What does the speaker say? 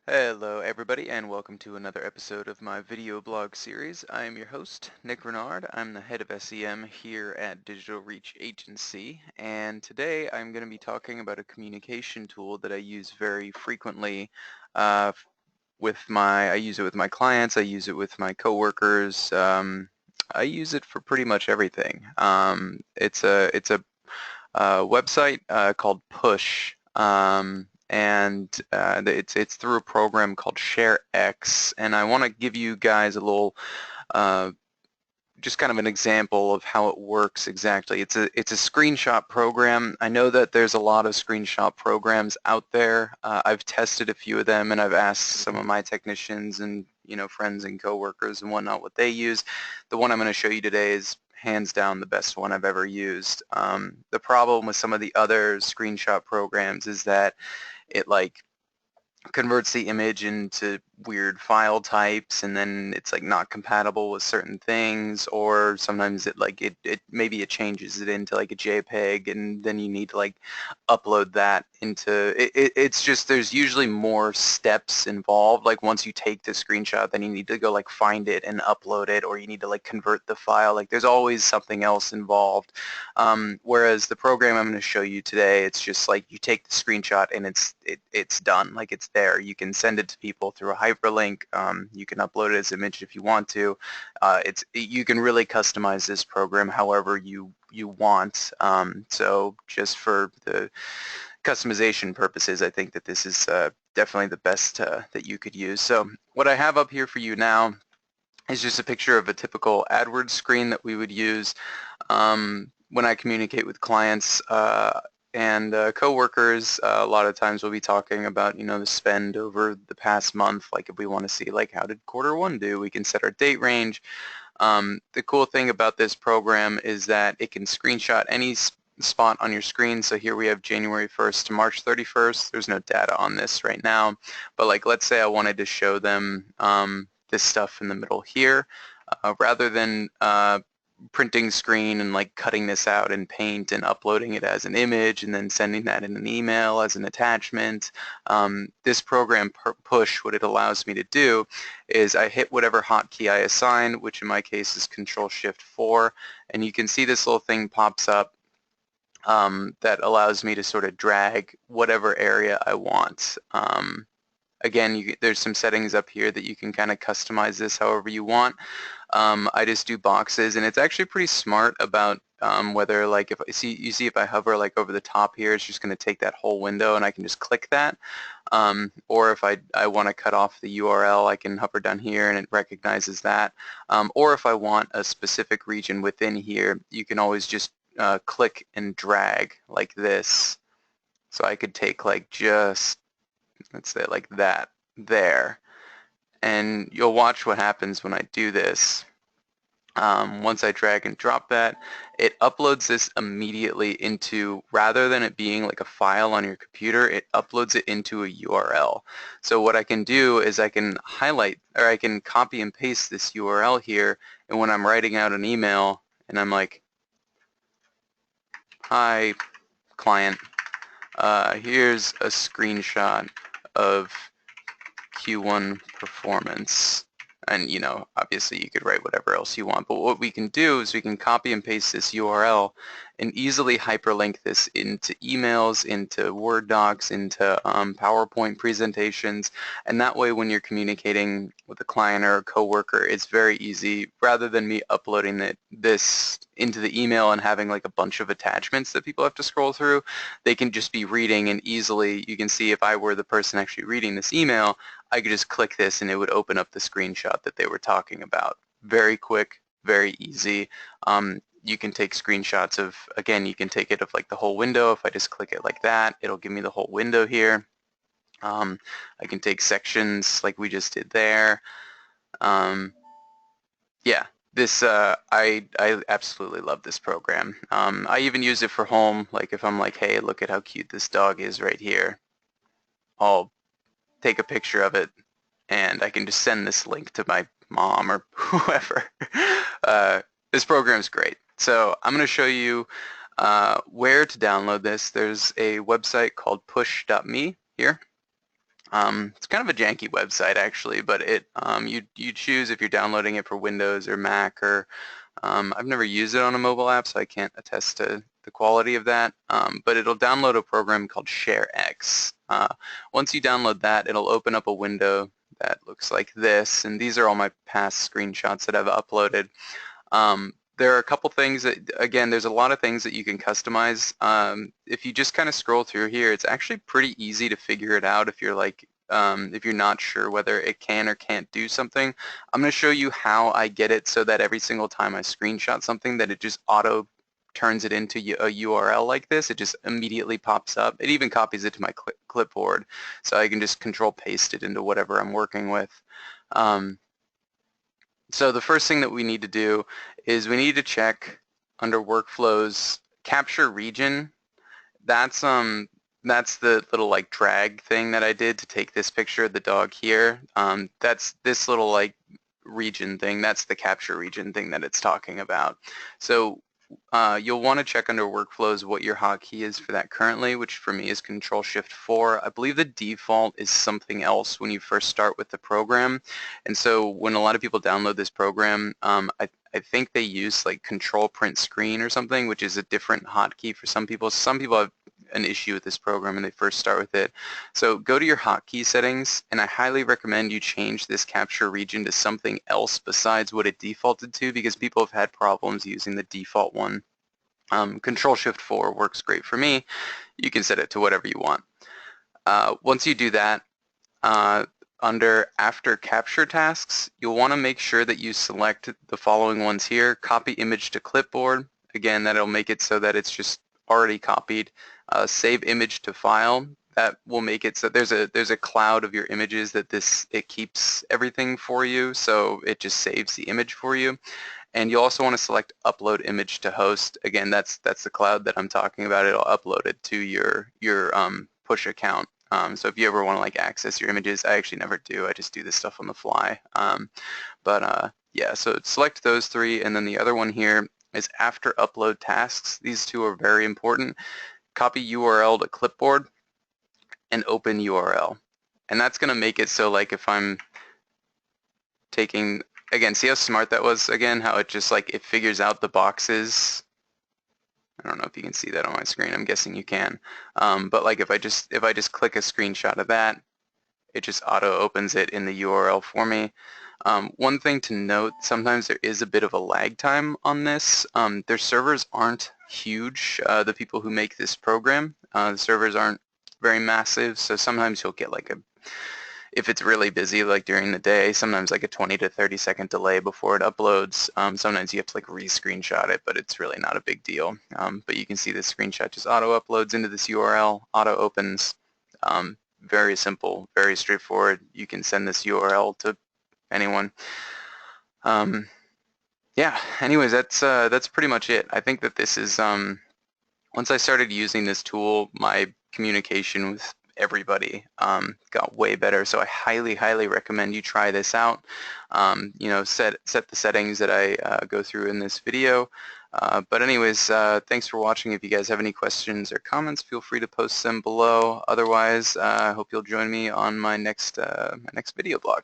Hello everybody and welcome to another episode of my video blog series. I am your host, Nick Renard. I'm the head of SEM here at Digital Reach Agency, and today I'm going to be talking about a communication tool that I use very frequently uh, I use it with my clients, I use it with my coworkers, I use it for pretty much everything. It's a website called Push, and it's through a program called ShareX, and I want to give you guys a little uh, just kind of an example of how it works exactly. It's a screenshot program. I know that there's a lot of screenshot programs out there. I've tested a few of them, and I've asked some of my technicians and friends and coworkers and whatnot what they use. The one I'm going to show you today is hands down the best one I've ever used. The problem with some of the other screenshot programs is that it converts the image into weird file types, and then it's not compatible with certain things, or sometimes it maybe it changes it into like a JPEG, and then you need to upload that into it's just there's usually more steps involved. Like once you take the screenshot, then you need to go find it and upload it, or you need to convert the file. There's always something else involved. Whereas the program I'm going to show you today, it's just you take the screenshot and it's done. It's there. You can send it to people through a hyperlink. You can upload it as an image if you want to. You can really customize this program however you want. So just for the customization purposes, I think that this is definitely the best that you could use. So what I have up here for you now is just a picture of a typical AdWords screen that we would use when I communicate with clients and coworkers. A lot of times we'll be talking about the spend over the past month. If we want to see how did Q1 do, we can set our date range. The cool thing about this program is that it can screenshot any spot on your screen. So here we have January 1st to March 31st. There's no data on this right now, but let's say I wanted to show them this stuff in the middle here, rather than printing screen and cutting this out in Paint and uploading it as an image and then sending that in an email as an attachment. This program Push, what it allows me to do is I hit whatever hotkey I assign, which in my case is Control-Shift-4, and you can see this little thing pops up that allows me to sort of drag whatever area I want. Again, there's some settings up here that you can kind of customize this however you want. I just do boxes, and it's actually pretty smart about whether if if I hover over the top here, it's just going to take that whole window, and I can just click that. Or if I want to cut off the URL, I can hover down here, and it recognizes that. Or if I want a specific region within here, you can always just click and drag like this. So I could take just, let's say that there, and you'll watch what happens when I do this. Once I drag and drop that, it uploads this immediately into, rather than it being a file on your computer, it uploads it into a URL. So what I can do is I can highlight, or I can copy and paste this URL here, and when I'm writing out an email and I'm like, hi client, here's a screenshot of Q1 performance. And obviously you could write whatever else you want, but what we can do is we can copy and paste this URL and easily hyperlink this into emails, into Word docs, into PowerPoint presentations, and that way when you're communicating with a client or a coworker, it's very easy. Rather than me uploading this into the email and having a bunch of attachments that people have to scroll through, they can just be reading, and easily you can see if I were the person actually reading this email, I could just click this and it would open up the screenshot that they were talking about. Very quick, very easy. You can take screenshots of, again, you can take it of the whole window. If I just click it like that, it'll give me the whole window here. I can take sections like we just did there. Yeah, this I absolutely love this program. I even use it for home. If I'm hey, look at how cute this dog is right here, I'll take a picture of it, and I can just send this link to my mom or whoever. This program's great. So I'm going to show you where to download this. There's a website called push.me here, It's kind of a janky website actually, but you choose if you're downloading it for Windows or Mac or I've never used it on a mobile app, so I can't attest to the quality of that, but it'll download a program called ShareX. Once you download that, it'll open up a window that looks like this, and these are all my past screenshots that I've uploaded. There are a couple things that, again, there's a lot of things that you can customize. If you just kind of scroll through here, it's actually pretty easy to figure it out if you're like, if you're not sure whether it can or can't do something. I'm going to show you how I get it so that every single time I screenshot something that it just auto turns it into a URL like this. It just immediately pops up. It even copies it to my clipboard, so I can just control paste it into whatever I'm working with. So the first thing that we need to do is we need to check under workflows capture region. That's the little like drag thing that I did to take this picture of the dog here. That's this little like region thing. That's the capture region thing that it's talking about. So you'll want to check under workflows what your hotkey is for that currently, which for me is Control-Shift-4. I believe the default is something else when you first start with the program. And so when a lot of people download this program, I think they use like Control-Print-Screen or something, which is a different hotkey for some people. Some people have an issue with this program when they first start with it. So go to your hotkey settings, and I highly recommend you change this capture region to something else besides what it defaulted to, because people have had problems using the default one. Control-Shift-4 works great for me. You can set it to whatever you want. Once you do that, under after capture tasks, you'll want to make sure that you select the following ones here. Copy image to clipboard. Again, that'll make it so that it's just already copied. Save image to file. That will make it so there's a cloud of your images that it keeps everything for you, so it just saves the image for you. And you also want to select upload image to host. Again, that's the cloud that I'm talking about. It'll upload it to your push account. So if you ever want to like access your images, I actually never do. I just do this stuff on the fly. Yeah, so select those three, and then the other one here is after upload tasks. These two are very important. Copy URL to clipboard and open URL. And that's going to make it so like if I'm taking, again, see how smart that was? Again, how it just like, it figures out the boxes. I don't know if you can see that on my screen. I'm guessing you can. But like if I just click a screenshot of that, it just auto opens it in the URL for me. One thing to note, sometimes there is a bit of a lag time on this. Their servers aren't huge, the people who make this program. The servers aren't very massive, so sometimes you'll get like if it's really busy like during the day, sometimes like a 20 to 30 second delay before it uploads. Sometimes you have to like re-screenshot it, but it's really not a big deal. But you can see this screenshot just auto uploads into this URL, auto opens. Very simple, very straightforward. You can send this URL to anyone. Yeah, anyways, that's pretty much it. I think that this is, once I started using this tool, my communication with everybody got way better. So I highly recommend you try this out. You know, set the settings that I go through in this video. But anyways, thanks for watching. If you guys have any questions or comments, feel free to post them below. Otherwise, I hope you'll join me on my next video blog.